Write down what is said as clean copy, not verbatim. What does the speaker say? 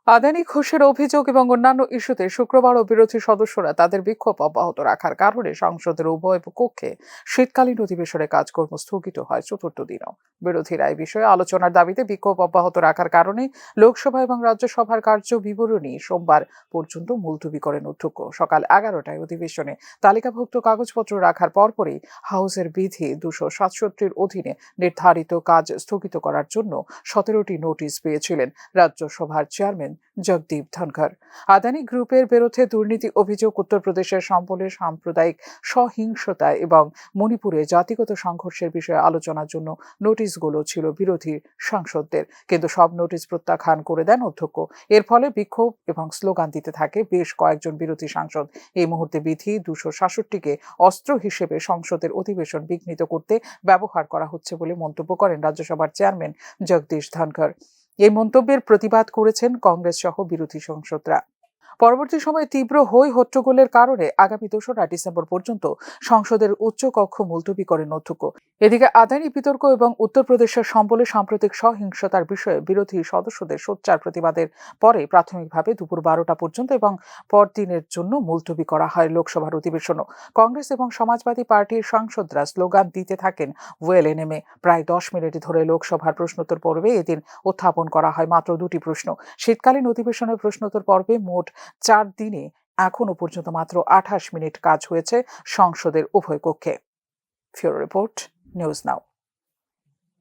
আদানি ঘোষের অভিযোগ এবং অন্যান্য ইস্যুতে শুক্রবারও বিরোধী সদস্যরা তাদের বিক্ষোভ অব্যাহত রাখার কারণে সংসদের উভয় কক্ষে শীতকালীন অধিবেশনে কাজকর্ম স্থগিত হয় চতুর্থ দিনও। বিরোধীরা এই বিষয়ে আলোচনার দাবিতে বিক্ষোভ অব্যাহত রাখার কারণে লোকসভা এবং রাজ্যসভার কার্য বিবরণী সোমবার পর্যন্ত মুলতবি করেন অধ্যক্ষ। সকাল 11টায় অধিবেশনে তালিকাভুক্ত কাগজপত্র রাখার পরপরই হাউসের বিধি 267 অধীনে নির্ধারিত কাজ স্থগিত করার জন্য 17টি নোটিশ পেয়েছিলেন রাজ্যসভার চেয়ারম্যান জগদীপ ধনখড়। আদানি গ্রুপের বিরুদ্ধে দুর্নীতি অভিযোগ, উত্তরপ্রদেশের সম্পলে সাম্প্রদায়িক সহিংসতা এবং মণিপুরে জাতিগত সংঘর্ষের বিষয়ে আলোচনার জন্য নোটিশগুলো ছিল বিরোধী সাংসদদের, কিন্তু সব নোটিশ প্রত্যাখ্যান করে দেন অধ্যক্ষ। এর ফলে বিক্ষোভ এবং স্লোগান দিতে থাকে বেশ কয়েকজন বিরোধী সাংসদ। এই মুহূর্তে বিধি 266কে অস্ত্র হিসেবে সংসদের অধিবেশন বিঘ্নিত করতে ব্যবহার করা হচ্ছে বলে মন্তব্য করেন রাজ্যসভার চেয়ারম্যান জগদীশ ধনখড়। এই মন্তব্যের প্রতিবাদ করেছেন কংগ্রেস সহ বিরোধী সাংসদরা। পরবর্তী সময়ে তীব্র হই হট্টগোলের কারণে আগামী 2রা ডিসেম্বর পর্যন্ত সংসদের উচ্চকক্ষ মুলতবি করেন অধ্যক্ষ। এদিকে আদানি বিতর্ক এবং উত্তরপ্রদেশের সম্বলে সাম্প্রতিক সহিংসতার বিষয়ে বিরোধী সদস্যদের সোচ্চার প্রতিবাদের পরে প্রাথমিকভাবে দুপুর 12টা পর্যন্ত এবং পরদিনের জন্য মুলতবি করা হয় লোকসভার অধিবেশনও। কংগ্রেস এবং সমাজবাদী পার্টির সাংসদরা স্লোগান দিতে থাকেন ওয়েলে নেমে। প্রায় 10 মিনিট ধরে লোকসভার প্রশ্নোত্তর পর্বে এদিন উত্থাপন করা হয় মাত্র 2টি প্রশ্ন। শীতকালীন অধিবেশনের প্রশ্নোত্তর পর্বে মোট 4 দিনে এখনো পর্যন্ত মাত্র 28 মিনিট কাজ হয়েছে সংসদের উভয় কক্ষে। ফিউরো রিপোর্ট, নিউজ নাও।